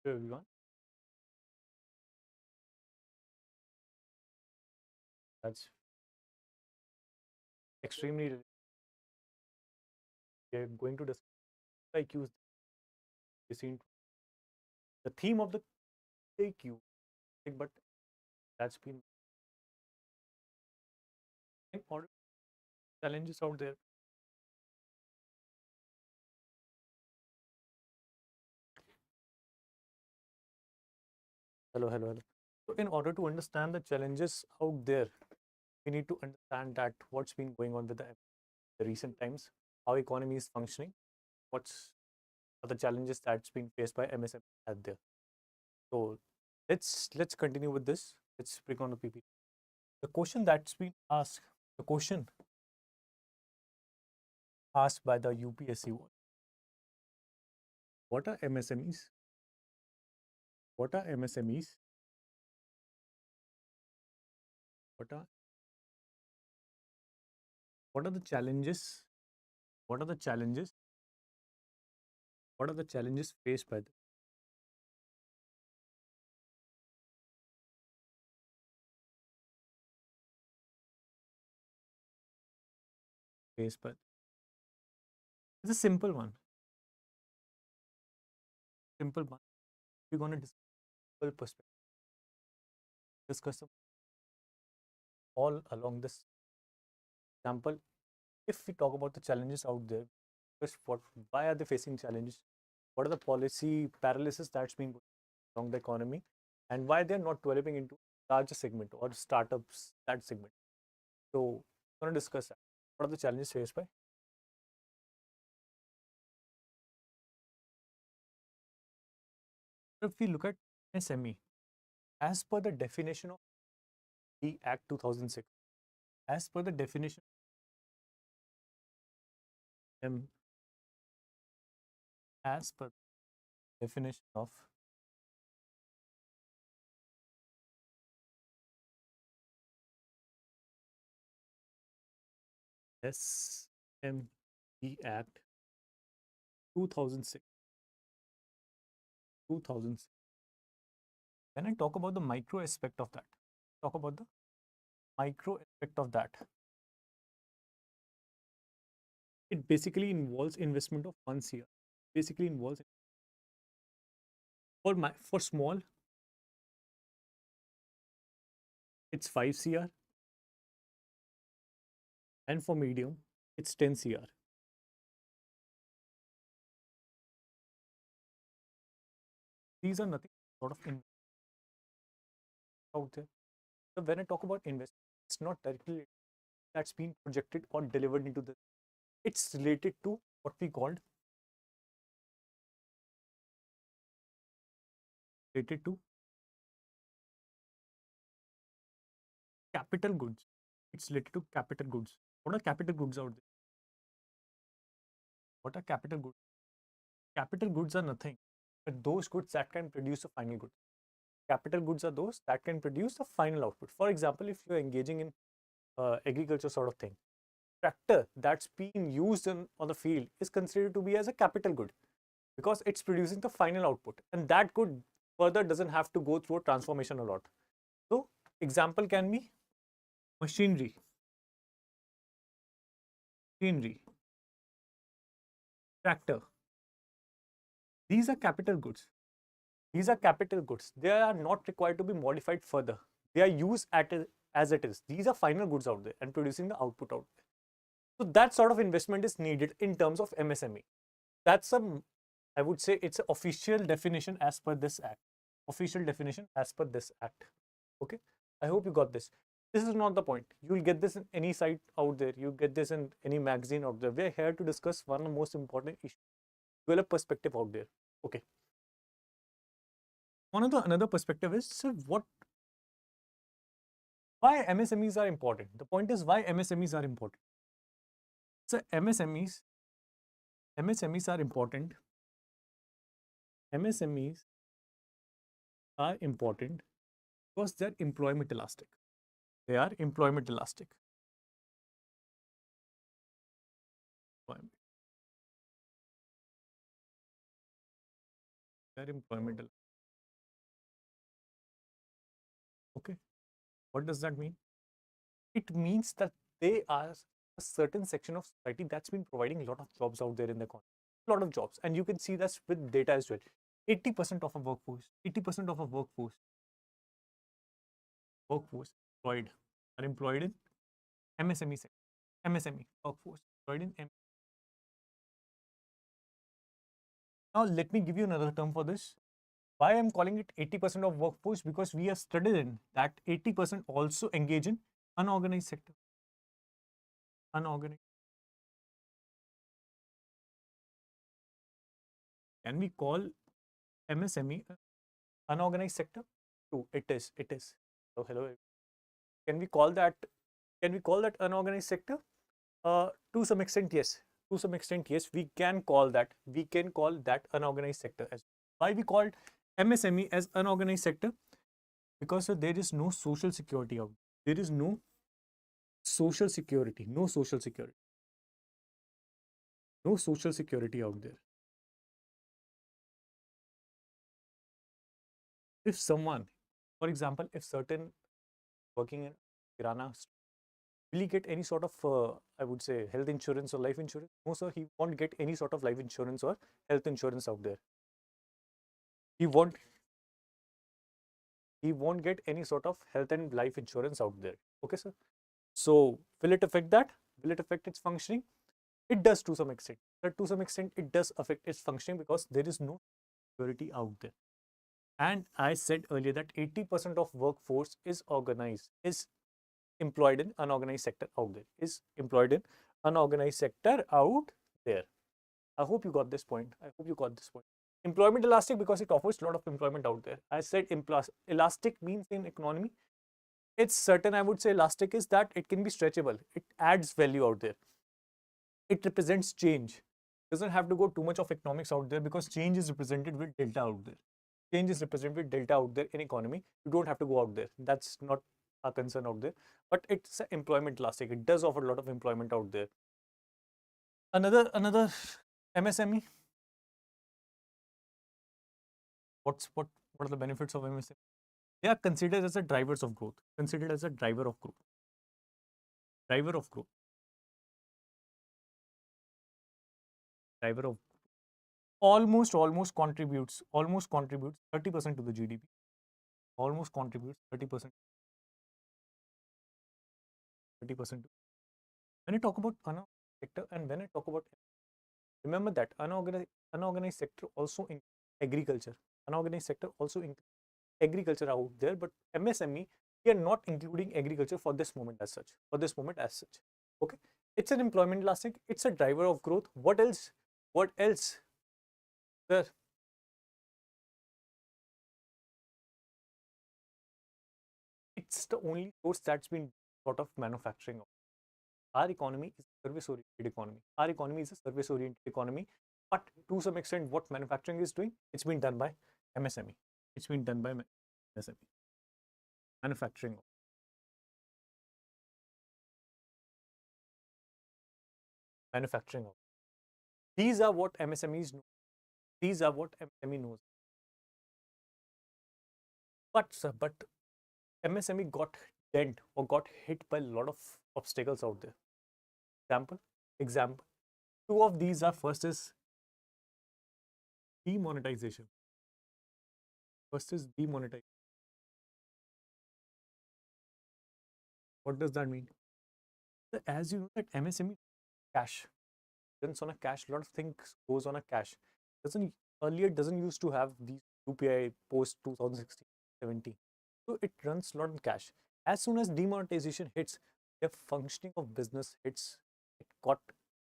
Hello everyone. That's extremely. We're going to discuss IQs. The theme of the IQ, but that's been important challenges out there. Hello, hello, hello. So, in order to understand the challenges out there, we need to understand that what's been going on with the recent times, how economy is functioning, what's are the challenges that's been faced by MSME out there. So, let's continue with this. Let's bring on the PPT. The question that's been asked, the question asked by the UPSC was, what are MSMEs? What are MSMEs? What are what are the challenges? What are the challenges? What are the challenges faced by them? Faced by it's a simple one. Simple one. We're going to discuss all along this example. If we talk about the challenges out there, just why are they facing challenges? What are the policy paralysis that's been along the economy, and why they're not developing into larger segment or startups that segment? So, we're going to discuss that. What are the challenges faced by? If we look at SME, as per the definition of the Act 2006, as per the definition, um, as per definition of SME Act 2006, 2006. When I talk about the micro aspect of that, talk about the micro aspect of that. It basically involves investment of 1 CR. Basically involves for small, it's 5 CR, and for medium, it's 10 CR. These are nothing sort of out there. So when I talk about investment, it's not directly that's been projected or delivered into the. It's related to what we called related to capital goods. It's related to capital goods. What are capital goods out there? What are capital goods? Capital goods are nothing but those goods that can produce a final good. Capital goods are those that can produce a final output. For example, if you're engaging in agriculture sort of thing, tractor that's being used on the field is considered to be as a capital good because it's producing the final output, and that good further doesn't have to go through a transformation a lot. So example can be machinery, tractor. These are capital goods. These are capital goods. They are not required to be modified further. They are used as it is. These are final goods out there and producing the output out there. So that sort of investment is needed in terms of MSME. That's I would say it's an official definition as per this act. Official definition as per this act. Okay. I hope you got this. This is not the point. You will get this in any site out there. You get this in any magazine out there. We're here to discuss one of the most important issues. Develop perspective out there. Okay. Another perspective is, so why MSMEs are important. The point is why MSMEs are important. So MSMEs are important. MSMEs are important because they're employment elastic. They are employment elastic. They're employment elastic. Okay, what does that mean? It means that they are a certain section of society that's been providing a lot of jobs out there in the economy. A lot of jobs. And you can see that with data as well. 80% of a workforce, 80% of a workforce employed are employed in MSME sector. MSME workforce employed in Now let me give you another term for this. Why I'm calling it 80% of workforce? Because we have studied in that 80% also engage in unorganized sector. Unorganized. Can we call MSME unorganized sector? True, it is. It is. Oh, hello. Can we call that? Can we call that unorganized sector? To some extent, yes. To some extent, yes. We can call that. We can call that unorganized sector as. Why we called MSME as unorganized sector? Because there is no social security out. There is no social security. No social security. No social security out there. If someone, for example, if certain working in Kirana, will he get any sort of, I would say, health insurance or life insurance? No, sir, he won't get any sort of life insurance or health insurance out there. He won't. He won't get any sort of health and life insurance out there. Okay, sir. So, will it affect that? Will it affect its functioning? It does to some extent. But to some extent, it does affect its functioning because there is no security out there. And I said earlier that 80% of workforce is organized, is employed in unorganized sector out there, is employed in unorganized sector out there. I hope you got this point. I hope you got this point. Employment elastic because it offers a lot of employment out there. I said elastic means in economy, it's certain. I would say elastic is that it can be stretchable. It adds value out there. It represents change. Doesn't have to go too much of economics out there because change is represented with delta out there. Change is represented with delta out there in economy. You don't have to go out there. That's not a concern out there. But it's employment elastic. It does offer a lot of employment out there. Another MSME. What are the benefits of MSME? They are considered as the drivers of growth. Considered as a driver of growth. Driver of growth. Driver of almost contributes 30% to the GDP. Almost contributes 30%. 30%. When I talk about unorganized sector and when I talk about, remember that unorganized sector also in agriculture. Unorganized sector also in agriculture out there, but MSME, we are not including agriculture for this moment as such. For this moment as such. Okay. It's an employment elastic. It's a driver of growth. What else? What else? Sir, it's the only source that's been sort of manufacturing. Our economy is a service oriented economy. Our economy is a service oriented economy. But to some extent, what manufacturing is doing, it's been done by MSME. It's been done by MSME. Manufacturing. Manufacturing. These are what MSMEs know. These are what MSME knows. But MSME got dent or got hit by a lot of obstacles out there. Example. Two of these are, first is demonetization. First is demonetization. What does that mean? As you know that MSME cash runs on a cash, a lot of things goes on a cash. Doesn't used to have these UPI post 2016 17. So it runs a lot on cash. As soon as demonetization hits, the functioning of business hits. It got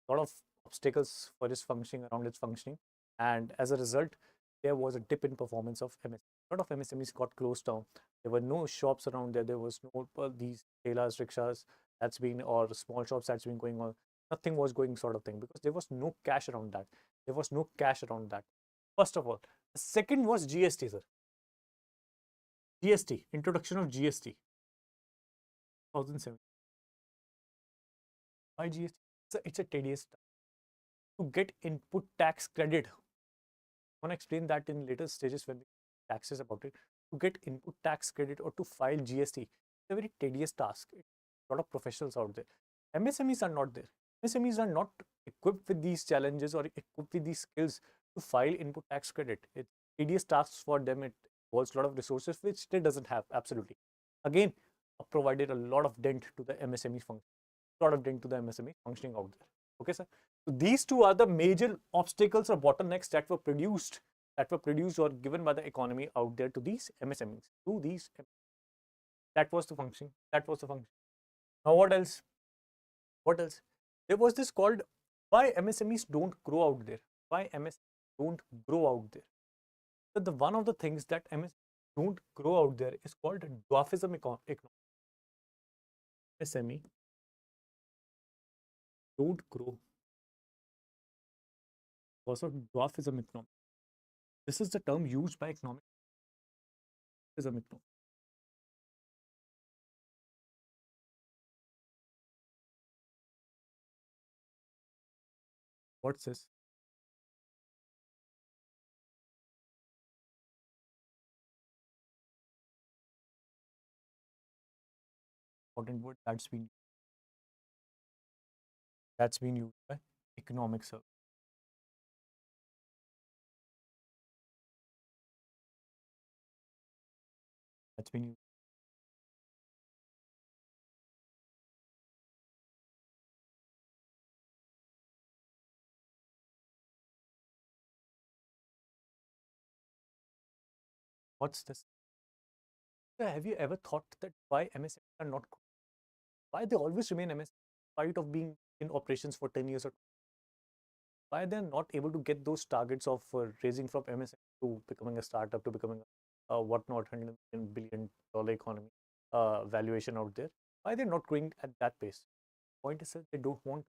a lot of obstacles for its functioning, around its functioning, and as a result, there was a dip in performance of MSME. A lot of MSMEs got closed down. There were no shops around there. There was no these telas, rickshaws that's been, or small shops that's been going on. Nothing was going, sort of thing, because there was no cash around that. There was no cash around that. First of all, the second was GST, sir. GST, introduction of GST, 2007. Why GST? It's a tedious task. To get input tax credit. I want to explain that in later stages when the taxes about it. to get input tax credit or to file GST. It's a very tedious task. A lot of professionals out there. MSMEs are not there. MSMEs are not equipped with these challenges or equipped with these skills to file input tax credit. It's tedious tasks for them. It involves a lot of resources which they doesn't have. Absolutely. Again, provided a lot of dent to the MSME function, a lot of dent to the MSME functioning out there. Okay, sir. So these two are the major obstacles or bottlenecks that were produced or given by the economy out there to these MSMEs. That was the function. That was the function. Now what else? What else? There was this called why MSMEs don't grow out there. Why MSMEs don't grow out there? So the one of the things that MSMEs don't grow out there is called dwarfism economics. MSME don't grow because of dwarfism economics. This is the term used by economics. Dwarfism economics. What's this? Important word that's been used by economics. That's been used. What's this? Have you ever thought that why MSMEs are not why they always remain MSMEs in spite of being in operations for 10 years or why they're not able to get those targets of raising from MSME to becoming a startup to becoming a whatnot $100 billion economy valuation out there? Why they're not growing at that pace? Point is that they don't want.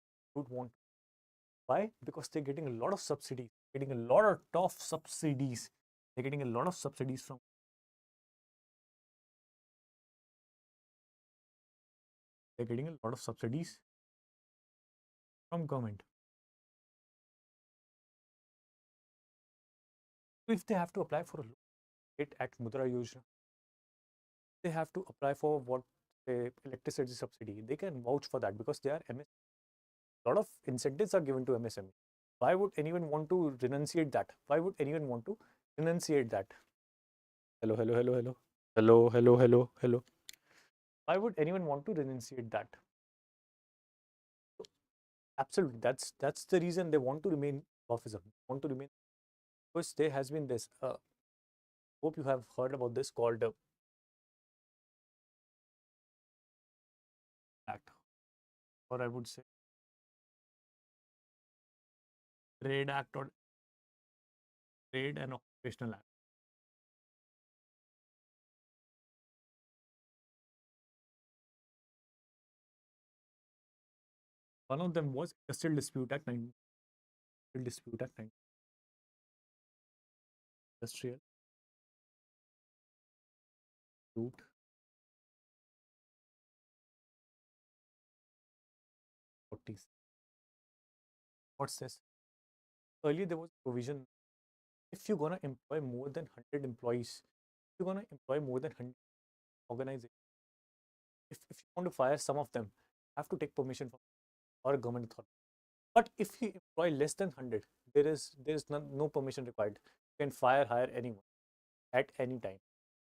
Why? Because they're getting a lot of subsidies, getting a lot of tough subsidies. They're getting a lot of subsidies from. They're getting a lot of subsidies from government. So if they have to apply for a loan at Mudra Yojana, they have to apply for what electricity subsidy. They can vouch for that because they are MSME. A lot of incentives are given to MSME. Why would anyone want to renunciate that? Why would anyone want to renunciate that? Hello, hello, hello, hello. Hello, hello, hello, hello. Why would anyone want to renunciate that? Absolutely, that's the reason they want to remain officer. Want to remain because there has been this. Hope you have heard about this called Act, or I would say Trade Act or Trade and Occupational Act. One of them was Industrial Dispute Act 19. Dispute Act 19. Industrial Dispute. What's this? Earlier there was provision if you're gonna employ more than 100 employees, if you're gonna employ more than 100 organizations, if you want to fire some of them, you have to take permission from or a government authority. But if you employ less than 100, there is no permission required. You can hire anyone at any time.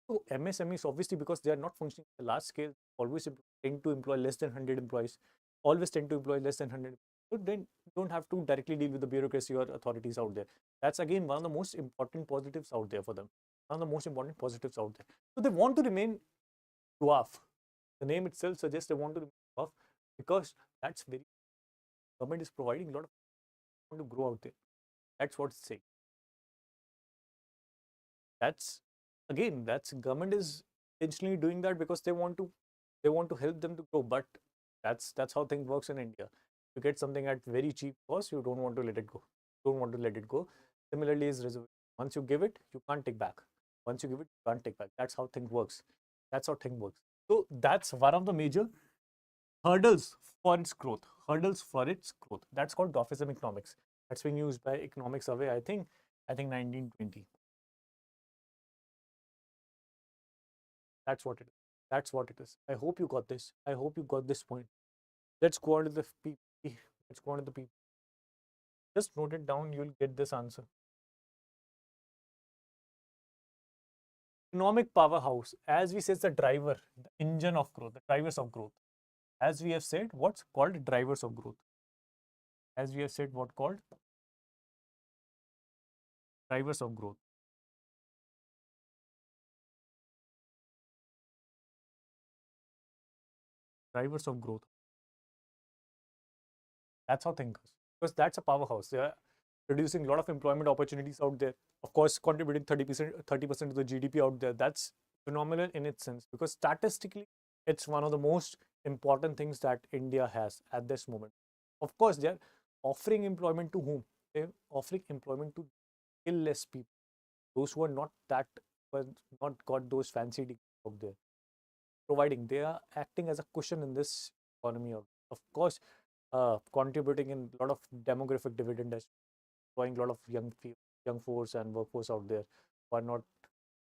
So MSMEs obviously because they are not functioning at a large scale, always tend to employ less than 100 employees, always tend to employ less than 100. So then you don't have to directly deal with the bureaucracy or authorities out there. That's again one of the most important positives out there for them. One of the most important positives out there. So they want to remain dwarf. The name itself suggests they want to remain dwarf because that's very government is providing a lot of to grow out there. That's what it's saying. That's again that's government is intentionally doing that because they want to help them to grow. But that's how things works in India. You get something at very cheap cost, you don't want to let it go. Don't want to let it go. Similarly, is reservation. Once you give it, you can't take back. Once you give it, you can't take back. That's how things works. That's how thing works. So that's one of the major hurdles for its growth. Hurdles for its growth. That's called dwarfism economics. That's been used by Economics Survey. I think 1920. That's what it is. That's what it is. I hope you got this. I hope you got this point. Let's go on to the PP. Let's go on to the PP. Just note it down. You'll get this answer. Economic powerhouse, as we said, the driver, the engine of growth, the drivers of growth. As we have said, what's called drivers of growth? As we have said, what called drivers of growth? Drivers of growth. That's how things goes. Because that's a powerhouse. They are producing a lot of employment opportunities out there. Of course, contributing 30% to the GDP out there. That's phenomenal in its sense, because statistically, it's one of the most important things that India has at this moment. Of course, they're offering employment to whom? They're offering employment to skillless people, those who are not that, who not got those fancy degrees out there. Providing, they are acting as a cushion in this economy. Of course, contributing in a lot of demographic dividend, as drawing a lot of young force and workforce out there who are not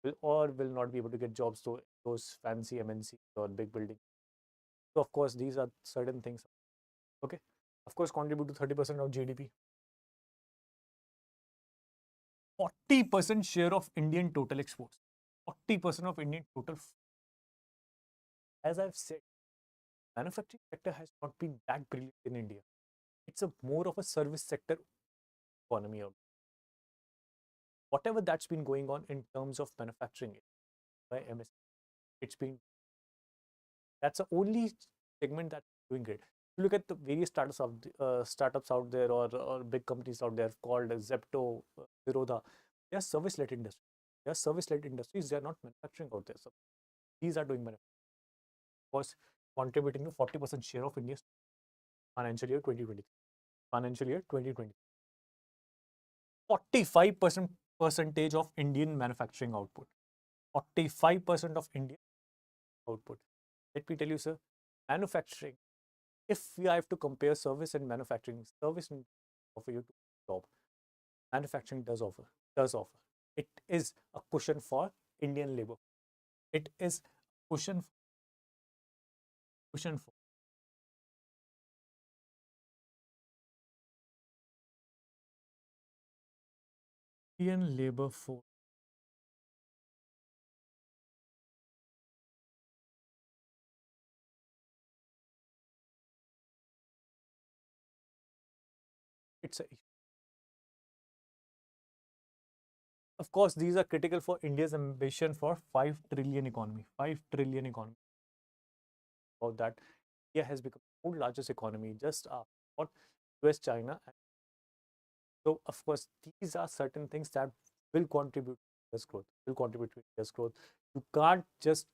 will not be able to get jobs to those fancy MNC or big buildings. So of course, these are certain things. Okay, of course, contribute to 30% of GDP. 40% share of Indian total exports. 40% of Indian total. As I've said, manufacturing sector has not been that brilliant in India. It's a more of a service sector economy out. Whatever that's been going on in terms of manufacturing by MS, it's been, that's the only segment that's doing great. If you look at the various startups out there, or big companies out there called Zepto, Zerodha, they are service-led industries. They are service-led industries. They are not manufacturing out there. So these are doing manufacturing. Of course, contributing to 40% share of India's financial year 2020. Financial year 2020. 45% percentage of Indian manufacturing output. 45% of Indian output. Let me tell you, sir, manufacturing, if we have to compare service and manufacturing, service offer you to job. Manufacturing does offer. It is a cushion for Indian labor. It is cushion for Indian labor force. It's a, of course, these are critical for India's ambition for 5 trillion economy. 5 trillion economy. About that, India has become the world's largest economy just after US, China. So, of course, these are certain things that will contribute to India's growth. You can't just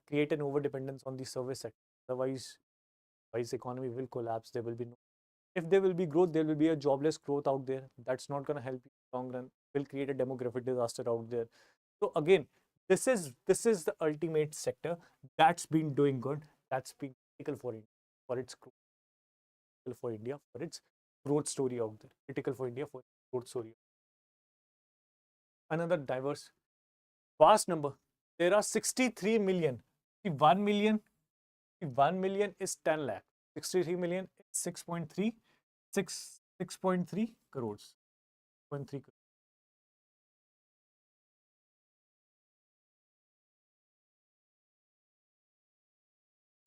create an over dependence on the service sector. Otherwise, economy will collapse. There will be no. If there will be growth, there will be a jobless growth out there. That's not going to help you in the long run. Will create a demographic disaster out there. So again, this is the ultimate sector that's been doing good. That's been critical for India, for its growth, critical for India, for its growth story out there. Critical for India for its growth story. Another diverse, vast number. There are 63 million. 1 million, 1 million is 10 lakh. 63 million is 6.3, 6.3 crores. 6.3 crores.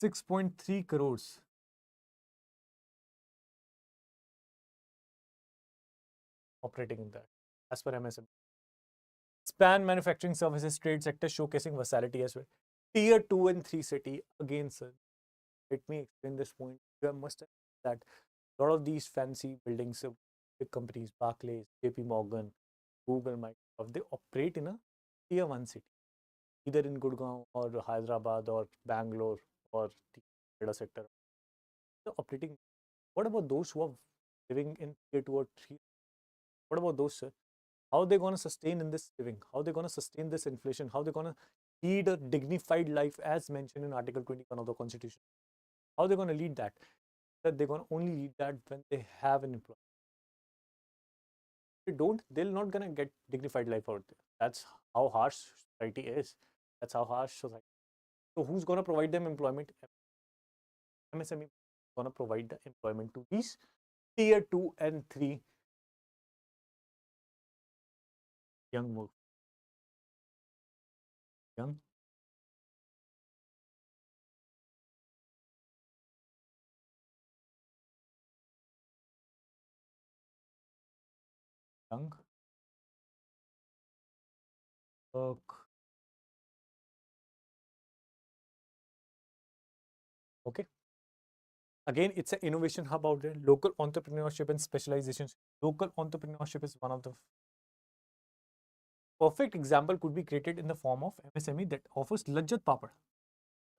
6.3 crores operating in that, as per MSM. Span manufacturing services trade sector showcasing versatility as well. Tier 2 and 3 city, again, sir, let me explain this point. You must have that a lot of these fancy buildings, big companies, Barclays, JP Morgan, Google, Microsoft, they operate in a tier 1 city, either in Gurgaon or Hyderabad or Bangalore or the data sector. They're operating. What about those who are living in tier 2 or 3? What about those, sir? How are they going to sustain in this living? How are they going to sustain this inflation? How are they going to lead a dignified life as mentioned in Article 21 of the Constitution? How are they going to lead that? That they're going to only lead that when they have an employer. If they don't, they're not gonna get dignified life out there. That's how harsh society is. That's how harsh society. So who's gonna provide them employment? MSME gonna provide the employment to these tier 2 and 3 young work, young young work. Okay. Again, it's an innovation hub out there. Local entrepreneurship and specializations. Local entrepreneurship is one of the perfect example could be created in the form of MSME that offers Lajjat Papad.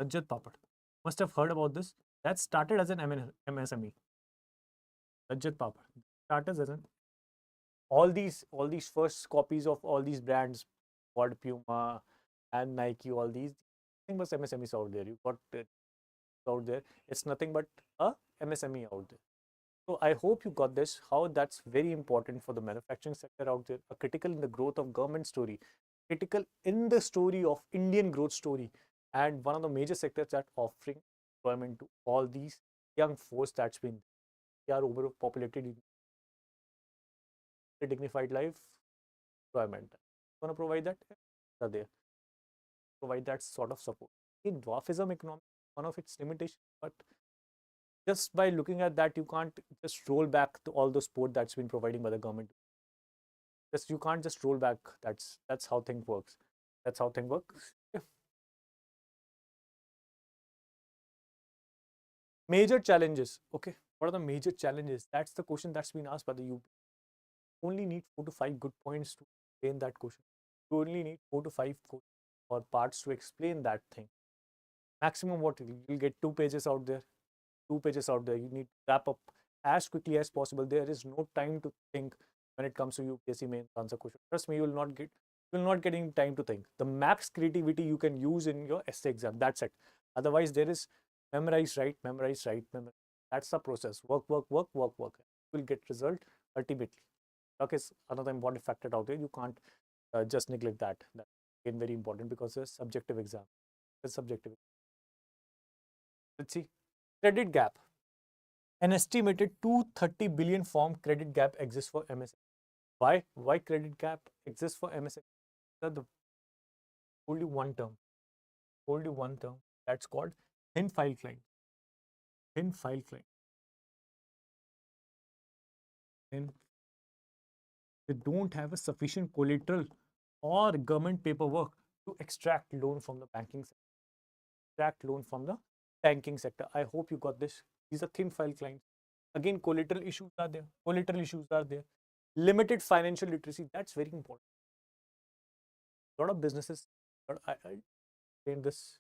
Lajjat Papad. Must have heard about this. That started as an MSME. Lajjat Papad. Started as an all these first copies of all these brands, Ford, Puma, and Nike, all these thing was MSMEs out there. You got it out there. It's nothing but a MSME out there. So I hope you got this, how that's very important for the manufacturing sector out there, a critical in the growth of government story, critical in the story of Indian growth story, and one of the major sectors that offering employment to all these young force that's been, they are overpopulated in a dignified life, employment. Going to provide that? Are there? Provide that sort of support. In dwarfism economics, one of its limitations, but just by looking at that, you can't just roll back to all the support that's been providing by the government. Just you can't just roll back. That's how thing works. That's how thing works. Yeah. Major challenges. Okay, what are the major challenges? That's the question that's been asked by the UP. Only need 4 to 5 good points to explain that question. You only need 4 to 5 or parts to explain that thing. Maximum what you'll get 2 pages out there. 2 pages out there. You need to wrap up as quickly as possible. There is no time to think when it comes to UPSC mains answer question. Trust me, you will not get any time to think. The max creativity you can use in your essay exam. That's it. Otherwise, there is memorize, write, memorize, write, memorize. That's the process. Work, work, work, work, work. You will get result ultimately. Luck is another important factor out there. You can't just neglect that. That's again very important because it's a subjective exam. It's subjective. Let's see. Credit gap. An estimated 230 billion form credit gap exists for MSME. Why? Why credit gap exists for MSME? The only one term. Only one term. That's called thin file client. Thin file client. Then they don't have a sufficient collateral or government paperwork to extract loan from the banking sector. Extract loan from the banking sector. I hope you got this. These are thin file clients. Again, collateral issues are there. Collateral issues are there. Limited financial literacy. That's very important. A lot of businesses, I explain this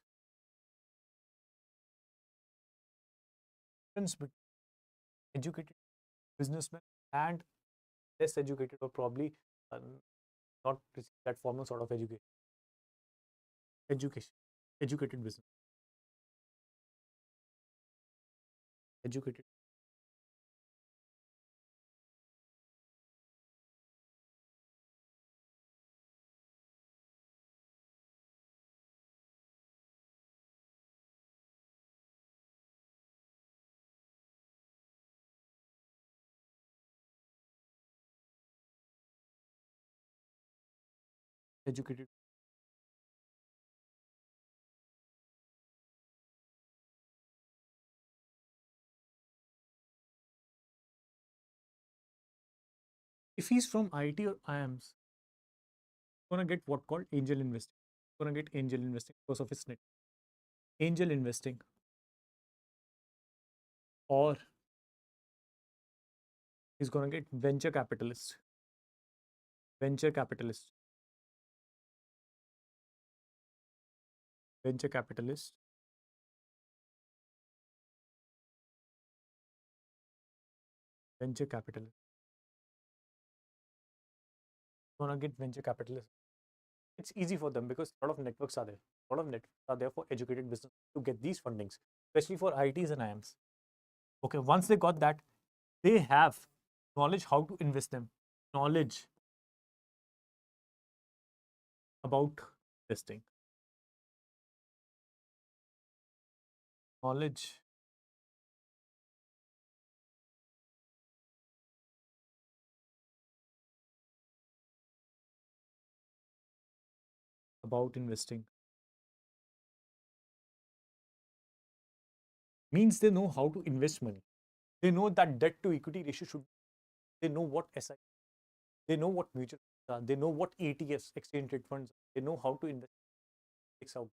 difference between educated businessmen and less educated or probably not that formal sort of education. Education. Educated business. Educated. Educated. If he's from IT or IIMs, gonna get what called angel investing. Gonna get angel investing because of his net. Angel investing or he's gonna get venture capitalist. Venture capitalist. Venture capitalist. Venture capitalist. Gonna get venture capitalist. It's easy for them because a lot of networks are there. A lot of networks are there for educated business to get these fundings, especially for ITs and IIMs. Okay, once they got that, they have knowledge how to invest them, knowledge about investing. Knowledge about investing means they know how to invest money. They know that debt to equity ratio should. They know what SI. They know what mutual funds are. They know what ETFs, exchange rate funds. They know how to invest out.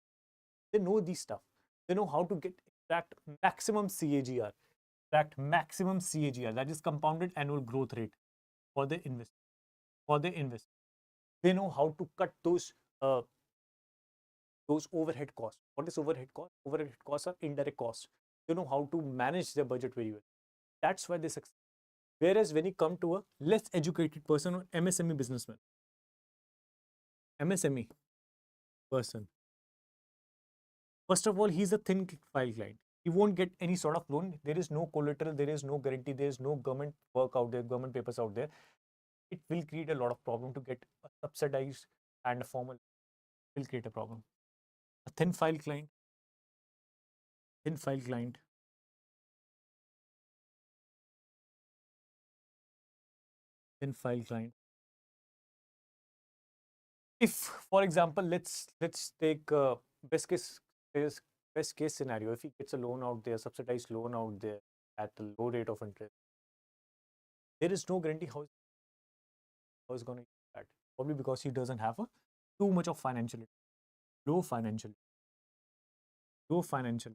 They know these stuff. They know how to get extract maximum CAGR, extract maximum CAGR, that is compounded annual growth rate for the invest. For the invest, they know how to cut those overhead costs. What is overhead cost? Overhead costs are indirect costs. They know how to manage their budget very well. That's why they succeed. Whereas when you come to a less educated person or MSME businessman, MSME person, first of all, he's a thin file client. He won't get any sort of loan. There is no collateral, there is no guarantee, there is no government work out there, government papers out there. It will create a lot of problem to get a subsidized and a formal will create a problem. A thin file client, thin file client. If, for example, let's take best case best case scenario. If he gets a loan out there, subsidized loan out there at a low rate of interest, there is no guarantee how he's going to use that. Probably because he doesn't have a too much of financial, low financial, low financial.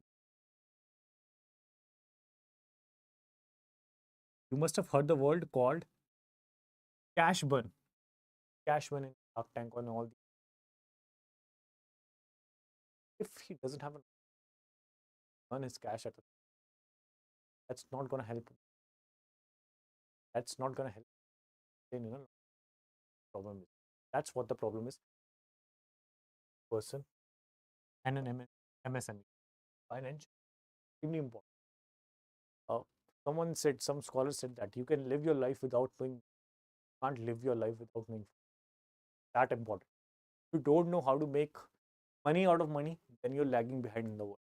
You must have heard the word called cash burn. Cash burn in Shark Tank and all. If he doesn't have a earn his cash at a, that's not going to help him. That's not going to help. Then, problem is. That's what the problem is. Person and an MSME. Finance extremely important. Uh, some scholars said that you can live your life without knowing, can't live your life without knowing. That important. If you don't know how to make money out of money, then you're lagging behind in the world.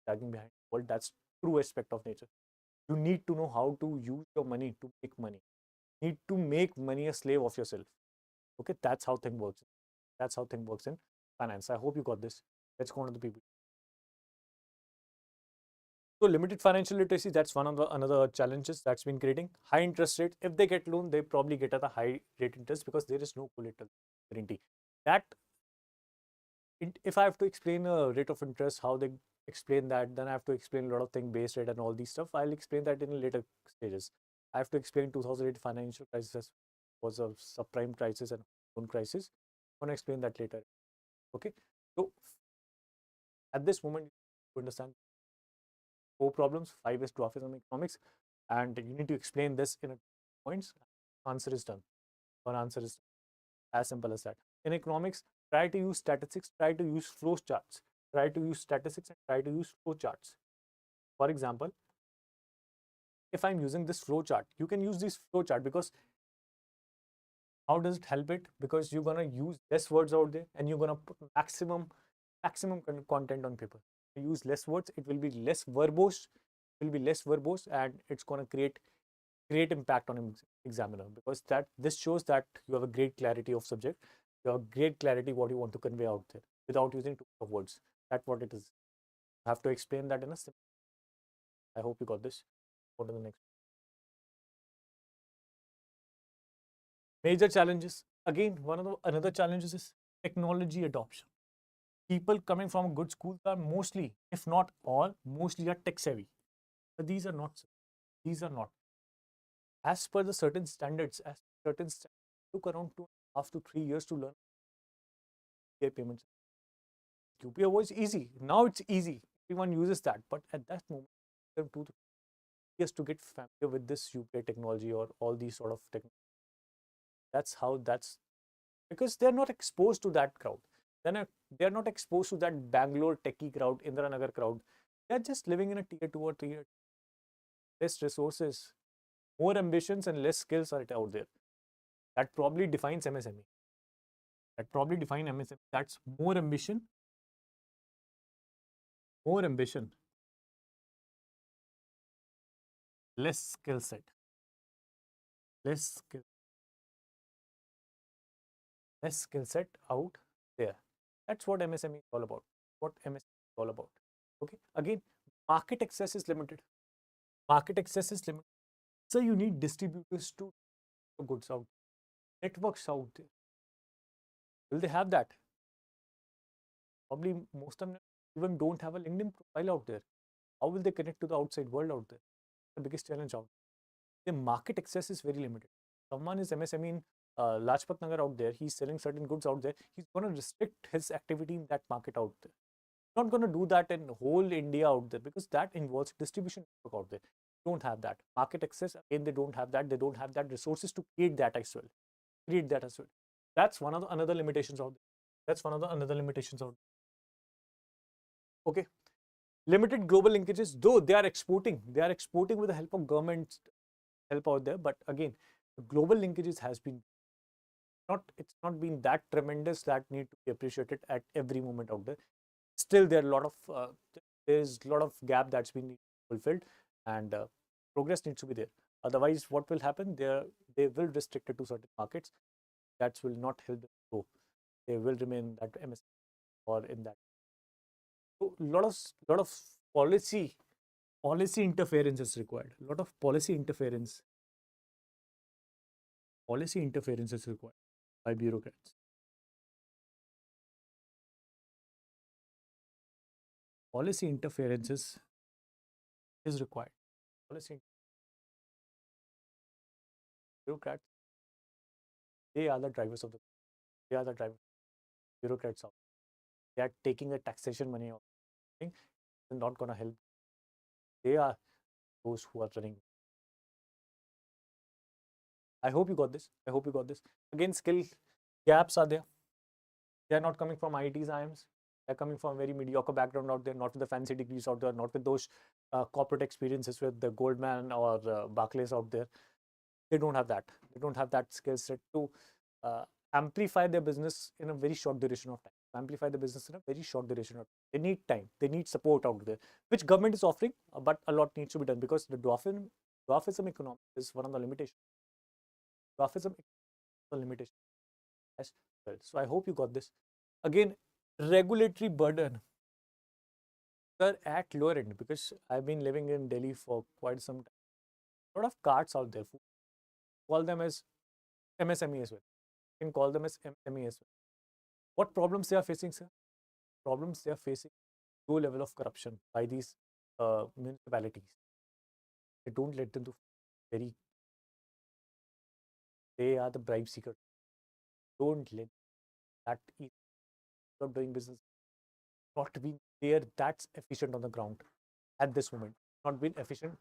Lagging behind the world. That's true aspect of nature. You need to know how to use your money to make money. You need to make money a slave of yourself. Okay, that's how thing works. That's how thing works in finance. I hope you got this. Let's go on to the people. So limited financial literacy, that's one of the another challenges that's been creating. High interest rate. If they get loan, they probably get at a high rate interest because there is no collateral guarantee. That if I have to explain a rate of interest, how they explain that, then I have to explain a lot of things, base rate and all these stuff. I'll explain that in later stages. I have to explain 2008 financial crisis was a subprime crisis and loan crisis. I'm gonna explain that later. Okay. So at this moment, you understand 4 problems, 5 is to office on economics, and you need to explain this in points. Answer is done. One answer is as simple as that. In economics, try to use statistics, try to use flow charts, try to use statistics and try to use flow charts. For example, if I'm using this flow chart, you can use this flow chart because how does it help it? Because you're gonna use less words out there and you're gonna put maximum content on paper. You use less words, it will be less verbose, and it's gonna create impact on an examiner because this shows that you have a great clarity of subject, you have great clarity what you want to convey out there without using too much of words. That's what it is. I have to explain that in a simple. I hope you got this. Go to the next. Major challenges. Again, one of the another challenges is technology adoption. People coming from good schools are mostly, if not all, mostly are tech savvy. But these are not. These are not. As per the certain standards, took around 2.5 to 3 years to learn UPI payments. UPI was easy. Now it's easy. Everyone uses that. But at that moment, there 2 to 3 years to get familiar with this UPI technology or all these sort of technology. That's because they're not exposed to that crowd. They're not exposed to that Bangalore techie crowd, Indiranagar crowd. They're just living in a tier 2 or tier. Less resources, more ambitions and less skills are out there. That probably defines MSME. That probably defines MSME. That's more ambition, less skill set, less skill, less skill set out there. That's what MSME is all about. What MSME is all about. Okay. Again, market access is limited. Market access is limited. So you need distributors to goods out, networks out there. Will they have that? Probably most of them even don't have a LinkedIn profile out there. How will they connect to the outside world out there? The biggest challenge out there. The market access is very limited. Someone is MSME in Lajpat Nagar out there. He's selling certain goods out there. He's going to restrict his activity in that market out there. Not going to do that in whole India out there because that involves distribution network out there. Don't have that market access. Again, they don't have that. They don't have that resources to create that as well. Create that as well. That's one of the another limitations out there. That's one of the another limitations out there. Okay. Limited global linkages, though they are exporting with the help of government help out there. But again, the global linkages has been it's not been that tremendous that need to be appreciated at every moment out there. Still, there are a lot of there's a lot of gap that's been fulfilled, and progress needs to be there. Otherwise, what will happen? They will restrict it to certain markets. That will not help them grow. They will remain that MS or in that. So, lot of policy interference is required. A lot of policy interference is required by bureaucrats. Policy interferences is required. Policy bureaucrats, they are the drivers of the. They are the drivers. Bureaucrats out. They are taking the taxation money out. They're not going to help. They are those who are running. I hope you got this. I hope you got this. Again, skill gaps are there. They are not coming from IITs, IIMs. They're coming from very mediocre background out there, not with the fancy degrees out there, not with those corporate experiences with the Goldman or Barclays out there. They don't have that. They don't have that skill set to amplify their business in a very short duration of time. Amplify the business in a very short duration of time. They need time. They need support out there, which government is offering, but a lot needs to be done because the dwarfism economics is one of the limitations. Dwarfism is the limitation as well. So I hope you got this. Again, regulatory burden are at lower end because I've been living in Delhi for quite some time. A lot of cards out there. Call them as MSME as well. You can call them as MSME as well. What problems they are facing, sir? Problems they are facing low level of corruption by these municipalities. They don't let them do very. They are the bribe seeker. Don't let that easy of doing business not being there that's efficient on the ground at this moment. Not been efficient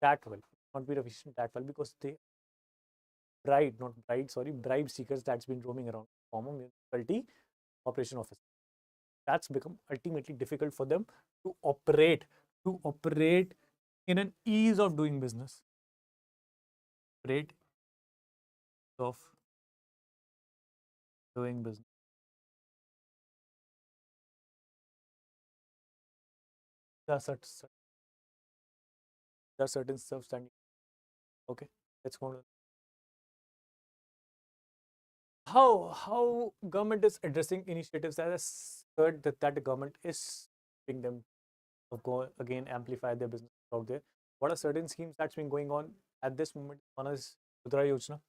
that well. Not been efficient that well because they bribe seekers that's been roaming around former municipality operation office. That's become ultimately difficult for them to operate in an ease of doing business. Operate of doing business. There are certain substanding. Okay, let's go on. How government is addressing initiatives as I heard that the government is helping them to go again amplify their business out there. What are certain schemes that's been going on at this moment? One is Mudra Yojana.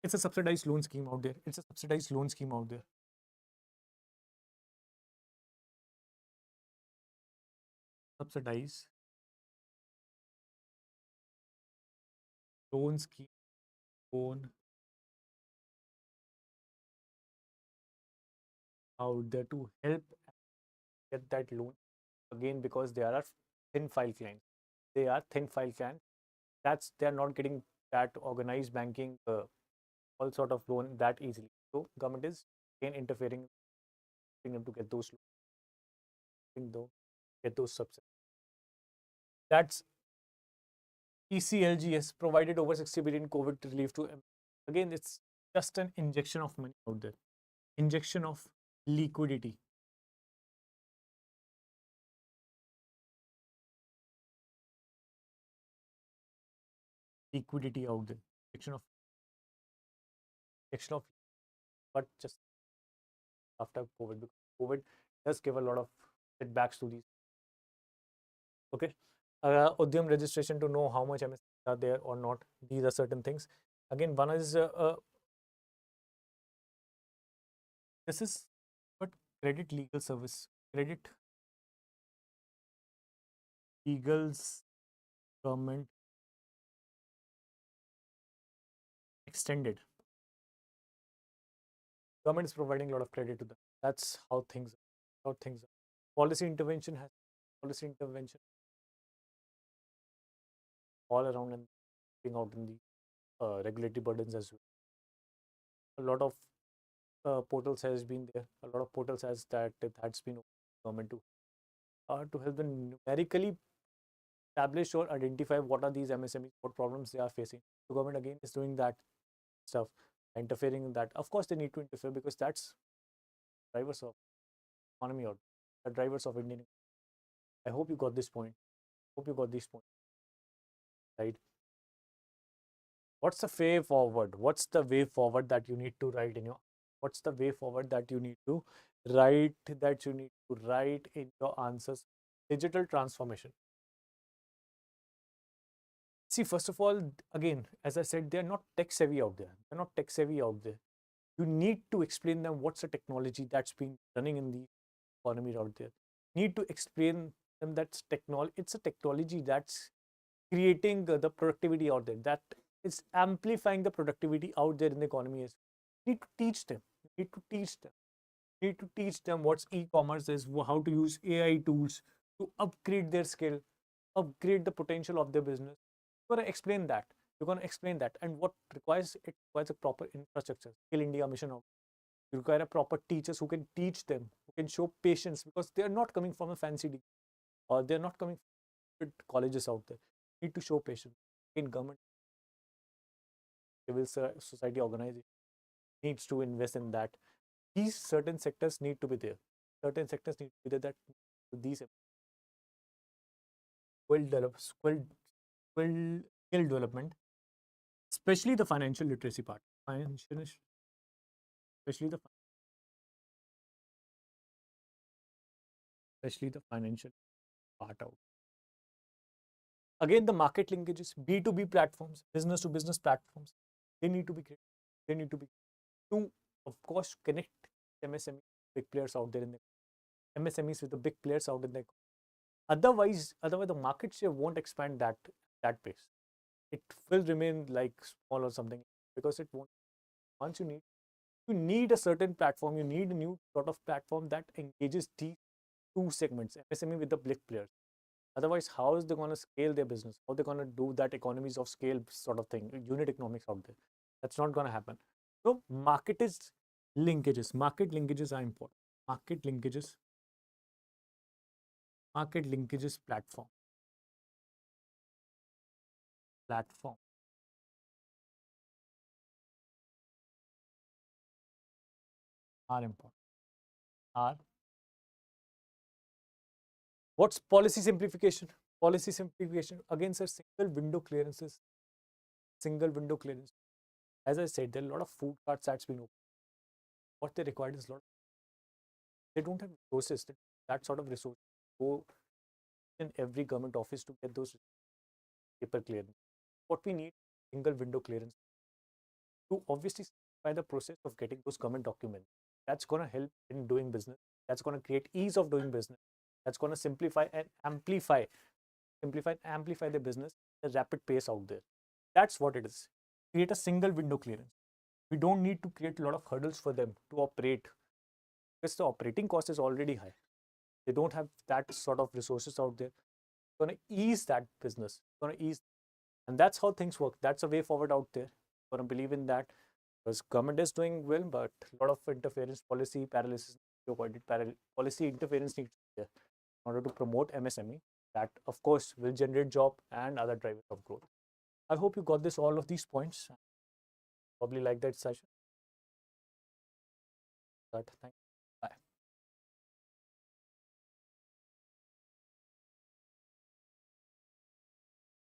It's a subsidized loan scheme out there. It's a subsidized loan scheme out there. Subsidized loan scheme. Loan out there to help get that loan again because they are a thin file client. They are thin file client. They are not getting that organized banking, all sort of loan that easily. So government is again interfering them to get those loans, get those subsidies. That's ECLGS provided over 60 billion COVID relief to Again, it's just an injection of money out there, injection of liquidity. Liquidity out there, injection of, but just after COVID, because COVID does give a lot of setbacks to these. Okay, Udyam registration to know how much MSMEs are there or not. These are certain things. Again, one is this is what credit legal service, credit legals government extended. Government is providing a lot of credit to them. That's how things are. Policy intervention has policy intervention all around and being out in the regulatory burdens as well. A lot of portals has been there. A lot of portals has that's been open to government to help them numerically establish or identify what are these MSMEs, what problems they are facing. The government again is doing that stuff, interfering in that. Of course, they need to interfere because that's drivers of economy or the drivers of Indian. I hope you got this point. Hope you got this point, right? What's the way forward? What's the way forward that you need to write in your? What's the way forward that you need to write in your answers? Digital transformation. See, first of all, again, as I said, they're not tech savvy out there. They're not tech savvy out there. You need to explain them what's the technology that's been running in the economy out there. Need to explain them that's technology. It's a technology that's creating the productivity out there. That is amplifying the productivity out there in the economy. Is need to teach them. You need to teach them. You need to teach them what's e-commerce is, how to use AI tools to upgrade their skill, upgrade the potential of their business. You're going to explain that. You're going to explain that. And what requires it requires a proper infrastructure. Skill India mission out. You require a proper teachers who can teach them, who can show patience because they are not coming from a fancy degree or they're not coming from colleges out there. You need to show patience. In government, civil society organization needs to invest in that. These certain sectors need to be there. Certain sectors need to be there that these will develop skill development, especially the financial literacy part. Financial, especially the financial part out. Again, the market linkages, B2B platforms, business to business platforms, they need to be created. They need to be to, of course, connect MSME big players out there in the MSMEs with the big players out in the. Otherwise, the market share won't expand that pace. It will remain like small or something because it won't. Once you need a certain platform, you need a new sort of platform that engages these two segments, MSME with the big players. Otherwise, how is they going to scale their business? How are they going to do that economies of scale sort of thing, unit economics out there? That's not going to happen. So market linkages are important. Market linkages platform are important. Are what's policy simplification? Policy simplification again, sir. Single window clearances. Single window clearance. As I said, there are a lot of food carts that's been open. What they require is a lot. They don't have resources. That sort of resource go in every government office to get those paper clearance. What we need single window clearance to obviously simplify the process of getting those government documents. That's going to help in doing business. That's going to create ease of doing business. That's going to simplify and amplify the business at a rapid pace out there. That's what it is. Create a single window clearance. We don't need to create a lot of hurdles for them to operate because the operating cost is already high. They don't have that sort of resources out there. It's going to ease that business. It's going to ease, and that's how things work. That's a way forward out there. I'm going to believe in that because government is doing well, but a lot of interference, policy paralysis, policy interference needs to be there in order to promote MSME. That of course will generate job and other drivers of growth. I hope you got this all of these points. Probably like that session. That thank